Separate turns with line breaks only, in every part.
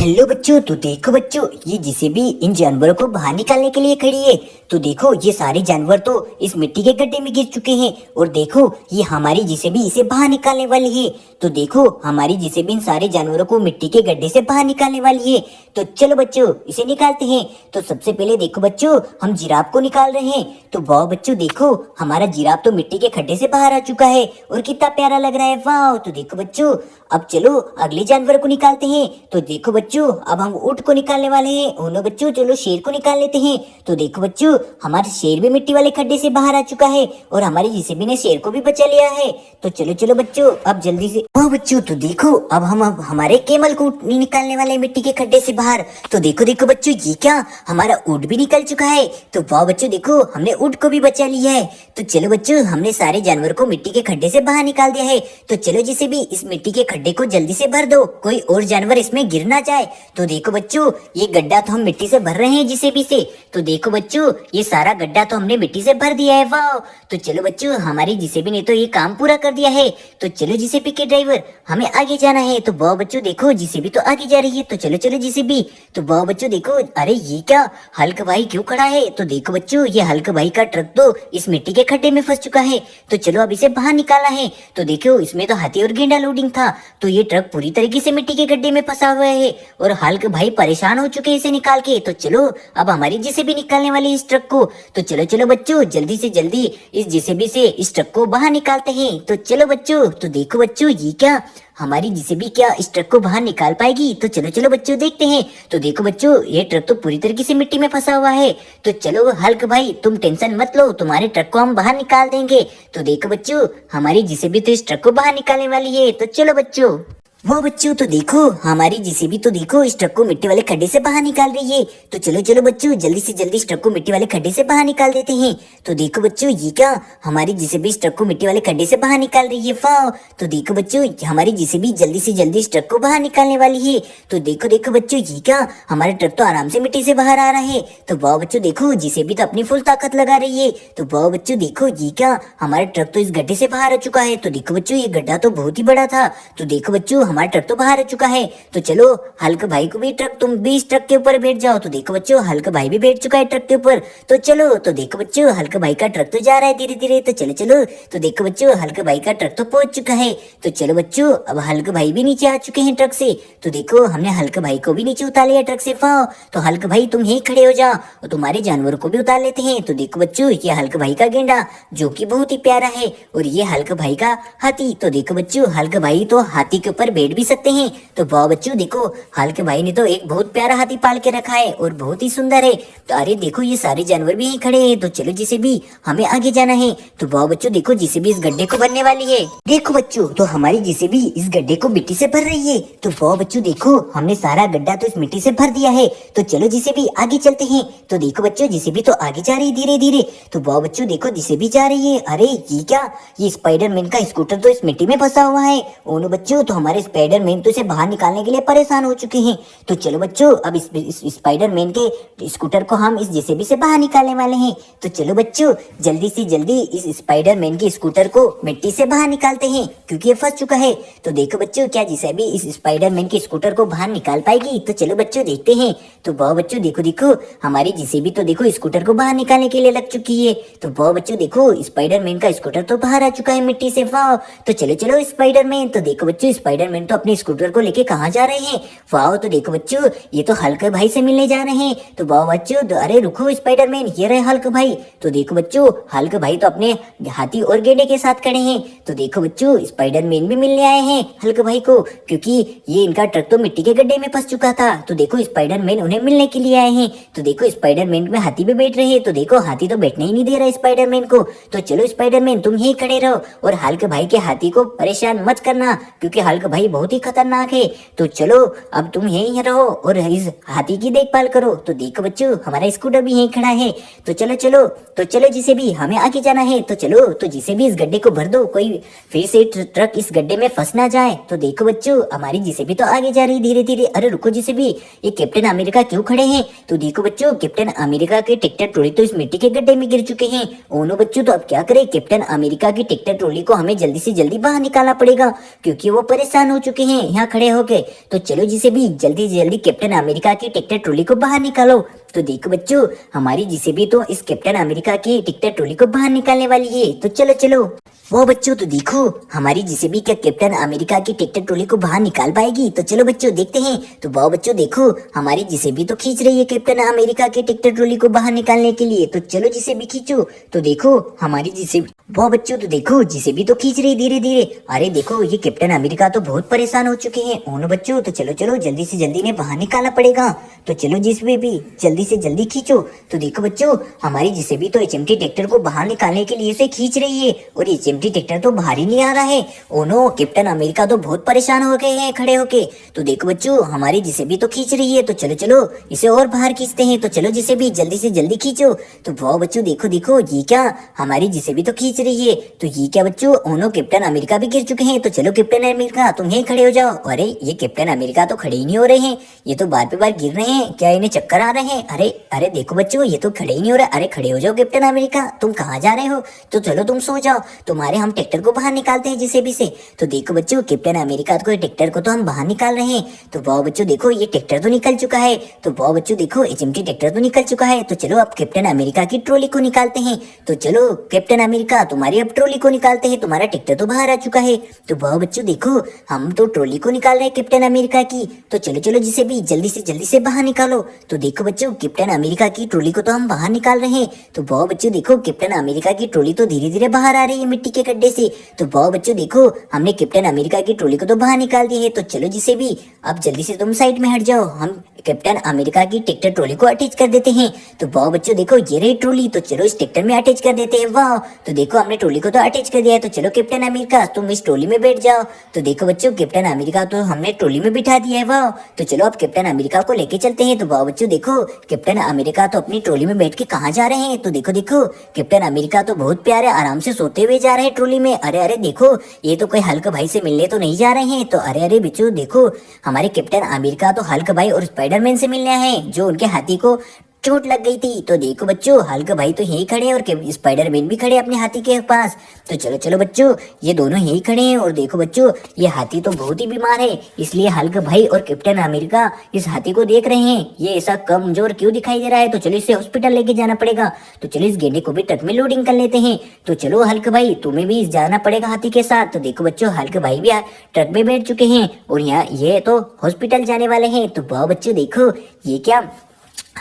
Hello बच्चों, तो देखो बच्चों, ये जेसीबी इन जानवरों को बाहर निकालने के लिए खड़ी है। तो देखो ये सारे जानवर तो इस मिट्टी के गड्ढे में गिर चुके हैं और देखो ये हमारी जेसीबी इसे बाहर निकालने वाली है। तो देखो हमारी जेसीबी इन सारे जानवरों को मिट्टी के गड्ढे से बाहर निकालने वाली है। तो चलो बच्चों इसे निकालते हैं। तो सबसे पहले देखो बच्चों, हम जिराफ को निकाल रहे हैं। तो वाह बच्चों देखो, हमारा जिराफ तो मिट्टी के खड्डे से बाहर आ चुका है और कितना प्यारा लग रहा है। वाह, तो देखो बच्चों अब चलो अगले जानवर को निकालते हैं। तो देखो बच्चों, अब हम ऊंट को निकालने वाले हैं। ओनो बच्चों चलो शेर को निकाल लेते हैं। तो देखो बच्चों, हमारा शेर भी मिट्टी वाले खड्डे से बाहर आ चुका है और हमारी जेसीबी ने शेर को भी बचा लिया है। तो चलो चलो बच्चों, अब जल्दी से वाह बच्चों, तो देखो अब हम हमारे कैमल को निकालने वाले हैं मिट्टी के खड्डे से बाहर। तो देखो देखो बच्चों, ये क्या, हमारा ऊंट भी निकल चुका है। तो वाह बच्चों देखो, हमने ऊंट को भी बचा लिया है। तो चलो बच्चों, हमने सारे जानवर को मिट्टी के खड्डे से बाहर निकाल दिया है। तो चलो जेसीबी इस मिट्टी के खड्डे को जल्दी से भर दो, कोई और जानवर इसमें गिर ना जाए। तो देखो बच्चों, ये गड्ढा तो हम मिट्टी से भर रहे हैं जेसीबी से। तो देखो बच्चों, ये सारा गड्ढा तो हमने मिट्टी से भर दिया है। वाह, तो चलो बच्चों, हमारी जेसीबी ने तो ये काम पूरा कर दिया है। तो चलो जेसीबी के ड्राइवर, हमें आगे जाना है। तो वाह बच्चों देखो, जेसीबी तो आगे जा रही है। तो चलो चलो जेसीबी। तो वाह बच्चों देखो, अरे ये क्या, हल्क भाई क्यों खड़ा है? तो देखो बच्चों, ये हल्क भाई का ट्रक तो इस मिट्टी के खड्डे में फंस चुका है। तो चलो अब इसे बाहर निकालना है। तो देखो इसमें तो हाथी और गेंडा लोडिंग था, तो ये ट्रक पूरी तरीके से मिट्टी के गड्ढे में फंसा हुआ है और हल्क भाई परेशान हो चुके हैं इसे निकाल के। तो चलो अब हमारी जेसीबी निकालने वाली इस ट्रक को। तो चलो चलो बच्चों, जल्दी से जल्दी इस जेसीबी से इस ट्रक को बाहर निकालते हैं। तो चलो बच्चों, तो देखो बच्चों, ये क्या, हमारी जेसीबी क्या इस ट्रक को बाहर निकाल पाएगी? तो चलो चलो बच्चों देखते हैं। तो देखो बच्चों, ये ट्रक तो पूरी तरीके से मिट्टी में फंसा हुआ है। तो चलो हल्क भाई, तुम टेंशन मत लो, तुम्हारे ट्रक को हम बाहर निकाल देंगे। तो देखो बच्चों, हमारी जेसीबी तो इस ट्रक को बाहर निकालने वाली है। तो चलो बच्चों, वो बच्चों तो देखो, हमारी जेसीबी तो देखो इस ट्रक को मिट्टी वाले खड्डे से बाहर निकाल रही है। तो चलो चलो बच्चों, जल्दी से जल्दी इस ट्रक को मिट्टी वाले खड्डे से बाहर निकाल देते हैं। तो देखो बच्चों, ये क्या, हमारी जेसीबी इस ट्रक को मिट्टी वाले खड्डे से बाहर निकाल रही है। वाह, तो देखो बच्चों, हमारी जेसीबी जल्दी से जल्दी इस ट्रक को बाहर निकालने वाली है। तो देखो देखो बच्चों, ये क्या, हमारा ट्रक तो आराम से मिट्टी से बाहर आ रहा है। तो वाह बच्चों देखो, जेसीबी तो अपनी फुल ताकत लगा रही है। तो वाह बच्चों देखो, ये क्या, हमारा ट्रक तो इस गड्ढे से बाहर आ चुका है। तो देखो बच्चों, ये गड्ढा तो बहुत ही बड़ा था। तो देखो बच्चों, हमारा ट्रक तो बाहर चुका है। तो चलो हल्क भाई को भी ट्रक, तुम भी इस ट्रक के ऊपर बैठ जाओ। तो देखो बच्चों, हल्क भाई भी बैठ चुका है ट्रक के ऊपर। तो चलो, तो देखो बच्चों, हल्क भाई का ट्रक तो जा रहा है धीरे धीरे। तो चलो चलो, तो देखो बच्चों, हल्क भाई का ट्रक तो पहुंच चुका है। तो चलो बच्चों, अब हल्क भाई भी नीचे आ चुके हैं ट्रक से। तो देखो हमने हल्क भाई को भी नीचे उतार लिया ट्रक से। वाह, तो हल्क भाई तुम यहीं खड़े हो जाओ और तुम्हारे जानवरों को भी उतार लेते हैं। तो देखो बच्चों, ये हल्क भाई का गेंडा जो कि बहुत ही प्यारा है और ये हल्क भाई का हाथी। तो देखो बच्चों, हल्क भाई तो हाथी के ऊपर बैठ भी सकते हैं। तो वाह बच्चों देखो, हल्क भाई ने तो एक बहुत प्यारा हाथी पाल के रखा है और बहुत ही सुंदर है। तो अरे देखो, ये सारे जानवर भी यहीं खड़े हैं। तो चलो जेसीबी, हमें आगे जाना है। तो वाह बच्चों देखो, जेसीबी इस गड्ढे को भरने वाली है। देखो बच्चों, तो हमारी जेसीबी इस गड्ढे को मिट्टी से भर रही है। तो वाह बच्चों देखो, हमने सारा गड्ढा तो इस मिट्टी से भर दिया है। तो चलो जेसीबी आगे चलते हैं। तो देखो बच्चों, जेसीबी तो आगे जा रही है धीरे धीरे। तो वाह बच्चों देखो, जेसीबी जा रही है। अरे ये क्या, ये स्पाइडरमैन का स्कूटर तो इस मिट्टी में फंसा हुआ है। ओनो बच्चों, तो हमारे स्पाइडरमैन तो इसे बाहर निकालने के लिए परेशान हो चुके हैं। तो चलो बच्चों, अब इस स्पाइडरमैन के स्कूटर को हम इस जेसीबी से बाहर निकालने वाले हैं। तो चलो बच्चों, जल्दी से जल्दी इस स्पाइडरमैन के स्कूटर को मिट्टी से बाहर निकालते हैं क्योंकि ये फंस चुका है। तो देखो बच्चों, क्या जेसीबी इस स्पाइडरमैन के स्कूटर को बाहर निकाल पाएगी? तो चलो बच्चों देखते हैं। तो वाह बच्चों देखो देखो, हमारी जेसीबी तो देखो स्कूटर को बाहर निकालने के लिए लग चुकी है। तो वाह बच्चों देखो, स्पाइडरमैन का स्कूटर तो बाहर आ चुका है मिट्टी से। वाह, तो चलो चलो स्पाइडरमैन। तो देखो बच्चों, स्पाइडरमैन तो अपने स्कूटर को लेके कहाँ जा रहे हैं? वाह, तो देखो बच्चों, ये तो हल्क भाई से मिलने जा रहे हैं। तो वाह बच्चों, अरे रुको स्पाइडरमैन, ये रहे हल्क भाई। तो देखो बच्चों, हल्क भाई तो अपने हाथी और गेंडे के साथ खड़े हैं। तो देखो बच्चों, स्पाइडरमैन भी मिलने आए हैं हल्क भाई को क्योंकि ये इनका ट्रक तो मिट्टी के गड्ढे में फंस चुका था। तो देखो स्पाइडरमैन उन्हें मिलने के लिए आए हैं। तो देखो स्पाइडरमैन में हाथी भी बैठ रहे हैं। तो देखो हाथी तो बैठने ही नहीं दे रहा स्पाइडरमैन को। तो चलो स्पाइडरमैन, तुम यहीं खड़े रहो और हल्क भाई के हाथी को परेशान मत करना क्योंकि हल्क भाई बहुत ही खतरनाक है। तो चलो अब तुम यहीं रहो और इस हाथी की देखभाल करो। तो देखो बच्चों, हमारा स्कूटर भी यहीं खड़ा है। तो चलो चलो, तो चलो जिसे भी हमें आगे जाना है। तो चलो, तो जिसे भी इस गड्ढे को भर दो, कोई फिर से ट्रक इस गड्ढे में फंस ना जाए। तो देखो बच्चों, हमारी जिसे भी तो आगे जा रही धीरे धीरे। अरे रुको जिसे भी, ये कैप्टन अमेरिका क्यों खड़े हैं? तो देखो बच्चों, कैप्टन अमेरिका के ट्रैक्टर ट्रॉली तो इस मिट्टी के गड्ढे में गिर चुके हैं। ओनो बच्चों, तो अब क्या करें? कैप्टन अमेरिका की ट्रैक्टर ट्रॉली को हमें जल्दी से जल्दी बाहर निकालना पड़ेगा क्योंकि वो परेशान हो चुके हैं यहाँ खड़े होके। तो चलो जिसे भी जल्दी से जल्दी कैप्टन अमेरिका की ट्रैक्टर ट्रॉली को बाहर निकालो। तो देखो बच्चों, हमारी जिसे भी तो इस कैप्टन अमेरिका की ट्रैक्टर ट्रॉली को बाहर निकालने वाली है। तो चलो चलो। वो बच्चों तो देखो, हमारी जिसे भी क्या कैप्टन अमेरिका की ट्रैक्टर ट्रॉली को बाहर निकाल पाएगी। तो चलो बच्चों देखते हैं। तो वो बच्चों देखो, हमारी जिसे भी तो खींच रही है कैप्टन अमेरिका की ट्रैक्टर ट्रॉली को बाहर निकालने के लिए। तो चलो जिसे भी खींचो। तो देखो हमारी जिसे वो बच्चों तो देखो, जिसे भी तो खींच रही धीरे धीरे। अरे देखो, ये कैप्टन अमेरिका तो बहुत परेशान हो चुके हैं। ओनो बच्चों, तो चलो चलो जल्दी से जल्दी इन्हें बाहर निकालना पड़ेगा। तो चलो जिसमें भी जल्दी से जल्दी खींचो। तो देखो बच्चों, हमारी जिसे भी तो एचएमटी ट्रैक्टर को बाहर निकालने के लिए उसे खींच रही है और एचएमटी ट्रैक्टर तो बाहर ही नहीं आ रहा है। ओनो, कैप्टन अमेरिका तो बहुत परेशान हो गए हैं खड़े होके। तो देखो बच्चों, हमारी जिसे भी तो खींच रही है। तो चलो चलो इसे और बाहर खींचते हैं। तो चलो जिसे भी जल्दी से जल्दी खींचो। तो वो बच्चों देखो देखो, ये क्या हमारी जिसे भी तो खींच रही है। तो ये क्या बच्चों, ओनो कैप्टन अमेरिका भी गिर चुके हैं। तो चलो कैप्टन अमेरिका तुम यहीं खड़े हो जाओ। अरे ये कैप्टन अमेरिका तो खड़े ही नहीं हो रहे हैं, ये तो बार पे बार गिर रहे हैं। क्या इन्हें चक्कर आ रहे हैं? अरे अरे देखो बच्चों, ये तो खड़े ही नहीं हो रहा। अरे खड़े हो जाओ कैप्टन अमेरिका, तुम कहाँ जा रहे हो? तो चलो तुम सो जाओ, तुम्हारे हम ट्रैक्टर को बाहर निकालते हैं जिसे भी से। तो देखो बच्चों, कैप्टन अमेरिका को ट्रैक्टर को तो हम बाहर निकाल रहे हैं। तो वाह बच्चों देखो, ये ट्रैक्टर तो निकल चुका है। तो वाह बच्चों देखो, एचएमटी ट्रैक्टर तो निकल चुका है। तो चलो अब कैप्टन अमेरिका की ट्रॉली को निकालते हैं। तो चलो कैप्टन अमेरिका, तुम्हारी अब ट्रॉली को निकालते हैं, तुम्हारा ट्रैक्टर तो बाहर आ चुका है। तो वाह बच्चों देखो, हम तो ट्रॉली को निकाल रहे हैं कैप्टन अमेरिका की। तो चलो चलो जिसे भी जल्दी से बाहर निकालो। तो देखो बच्चों, कैप्टन अमेरिका की ट्रॉली को तो हम बाहर निकाल रहे हैं। तो वाह बच्चों देखो, कैप्टन अमेरिका की ट्रॉली तो धीरे धीरे बाहर आ रही है मिट्टी के गड्ढे से। तो वाह बच्चों देखो, हमने कैप्टन अमेरिका की ट्रॉली को तो बाहर निकाल दी है। तो चलो जिसे भी अब जल्दी से तुम साइड में हट जाओ, हम कैप्टन अमेरिका की ट्रैक्टर ट्रॉली को अटैच कर देते हैं। तो वाह बच्चों देखो, ये रही ट्रॉली। तो चलो इस ट्रैक्टर में अटैच कर देते हैं। वाह, तो देखो हमने ट्रॉली को तो अटैच कर दिया है। तो चलो कैप्टन अमेरिका तुम इस ट्रॉली में बैठ जाओ। तो देखो बच्चों, कैप्टन अमेरिका तो हमने ट्रॉली में बिठा दिया है। वाह, तो चलो अब कैप्टन अमेरिका को लेके चलते हैं। तो वाह बच्चों देखो, कैप्टन अमेरिका तो अपनी ट्रॉली में बैठ के कहाँ जा रहे हैं। तो देखो देखो, कैप्टन अमेरिका तो बहुत प्यारे आराम से सोते हुए जा रहे हैं ट्रॉली में। अरे अरे देखो, ये तो कोई हल्क भाई से मिलने तो नहीं जा रहे हैं। तो अरे अरे बच्चों देखो, हमारे कैप्टन अमेरिका तो हल्क भाई और स्पाइडरमैन से मिलने आए हैं, जो उनके हाथी को चोट लग गई थी। तो देखो बच्चों, हल्क भाई तो यहीं खड़े हैं और स्पाइडरमैन भी खड़े अपने हाथी के पास। तो चलो चलो बच्चों, ये दोनों यहीं खड़े हैं और देखो बच्चों, ये हाथी तो बहुत ही बीमार है, इसलिए हल्क भाई और कैप्टन अमेरिका इस हाथी को देख रहे हैं, ये ऐसा कमजोर क्यों दिखाई दे रहा है। तो चलो इसे हॉस्पिटल लेके जाना पड़ेगा। तो चलो इस गेंडे को भी ट्रक में लोडिंग कर लेते हैं। तो चलो हल्क भाई, तुम्हें भी जाना पड़ेगा हाथी के साथ। तो देखो बच्चों, हल्क भाई भी ट्रक में बैठ चुके हैं और यहाँ ये तो हॉस्पिटल जाने वाले हैं। तो वाह बच्चों देखो, ये क्या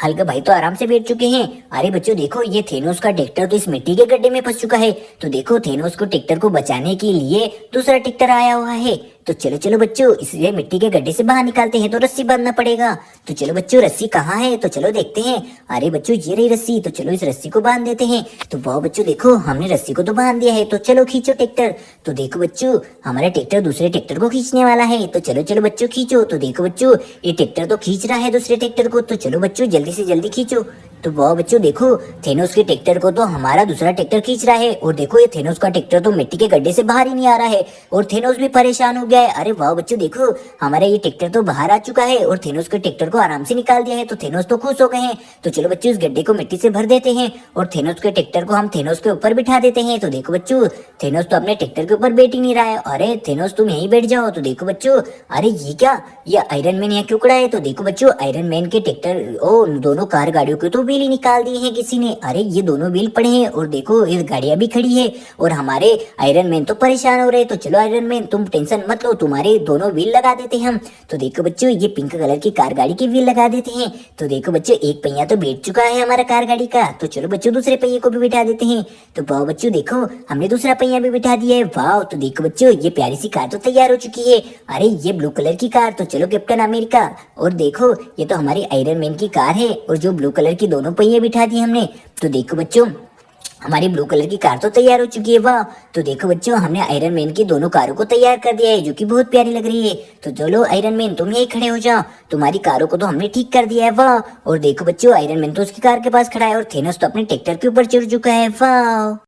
हल्क भाई तो आराम से बैठ चुके हैं। अरे बच्चों देखो, ये थेनोस का ट्रैक्टर तो इस मिट्टी के गड्ढे में फंस चुका है। तो देखो, थेनोस को ट्रैक्टर को बचाने के लिए दूसरा ट्रैक्टर आया हुआ है। तो चलो चलो बच्चों, इसे मिट्टी के गड्ढे से बाहर निकालते हैं। तो रस्सी बांधना पड़ेगा। तो चलो बच्चों, रस्सी कहाँ है? तो चलो देखते हैं। अरे बच्चों, ये रही रस्सी। तो चलो इस रस्सी को बांध देते हैं। तो वाह बच्चों देखो, हमने रस्सी को तो बांध दिया है। तो चलो खींचो ट्रैक्टर। तो देखो बच्चों, हमारा ट्रैक्टर दूसरे ट्रैक्टर को खींचने वाला है। तो चलो चलो बच्चों खींचो। तो देखो बच्चों, ये ट्रैक्टर तो खींच रहा है दूसरे ट्रैक्टर को। तो चलो बच्चों जल्दी से जल्दी खींचो। तो वाह बच्चों देखो, थेनोस के ट्रैक्टर को तो हमारा दूसरा ट्रैक्टर खींच रहा है और देखो, ये थेनोस का ट्रैक्टर तो मिट्टी के गड्ढे से बाहर ही नहीं आ रहा है और थेनोस भी परेशान हो गया है। अरे वाह बच्चों देखो, हमारा ये ट्रैक्टर तो बाहर आ चुका है और थेनोस के ट्रैक्टर को आराम से निकाल दिया है। तो थेनोस तो खुश हो गए हैं। तो चलो बच्चों, इस गड्ढे को मिट्टी से भर देते हैं और थेनोस के ट्रैक्टर को हम थेनोस के ऊपर बिठा देते हैं। तो देखो बच्चों, थेनोस तो अपने ट्रैक्टर के ऊपर बैठ ही नहीं रहा है। अरे थेनोस तुम यहीं बैठ जाओ। तो देखो बच्चों, अरे ये क्या, ये आयरन मैन यहाँ क्यों खड़ा है? तो देखो बच्चों, आयरन मैन के ट्रैक्टर दोनों कार गाड़ियों के तो व्हील ही निकाल दिए हैं किसी ने। अरे ये दोनों व्हील पड़े हैं और देखो, ये गाड़ियां भी खड़ी है और हमारे आयरन मैन तो परेशान हो रहे हैं। तो चलो आयरन मैन, तुम टेंशन मत लो, तुम्हारे दोनों व्हील लगा देते हैं हम। तो देखो बच्चों, ये पिंक कलर की कार गाड़ी के व्हील लगा देते हैं। तो देखो बच्चों, एक पहिया तो बैठ चुका है हमारा कार गाड़ी का। तो चलो बच्चों, दूसरे पहिए को भी बिठा देते हैं। तो वाह बच्चों देखो, हमने दूसरा पहिया भी बिठा दिया है। वाह, तो देखो बच्चों, ये प्यारी सी कार तो तैयार हो चुकी है। अरे ये ब्लू कलर की कार। तो चलो कैप्टन अमेरिका, और देखो ये तो हमारी आयरन मैन की कार है और जो ब्लू कलर की दोनों पहिए बिठा दिए हमने। तो देखो बच्चों, हमारी ब्लू कलर की कार तो तैयार हो चुकी है। वाह, तो देखो बच्चों, हमने आयरन मैन की दोनों कारों को तैयार कर दिया है, जो कि बहुत प्यारी लग रही है। तो चलो आयरन मैन, तुम यही खड़े हो जाओ, तुम्हारी कारों को तो हमने ठीक कर दिया है। वाह, और देखो बच्चों, आयरन मैन तो उसकी कार के पास खड़ा है और थेनोस तो अपने ट्रैक्टर के ऊपर चढ़ चुका है। वाह।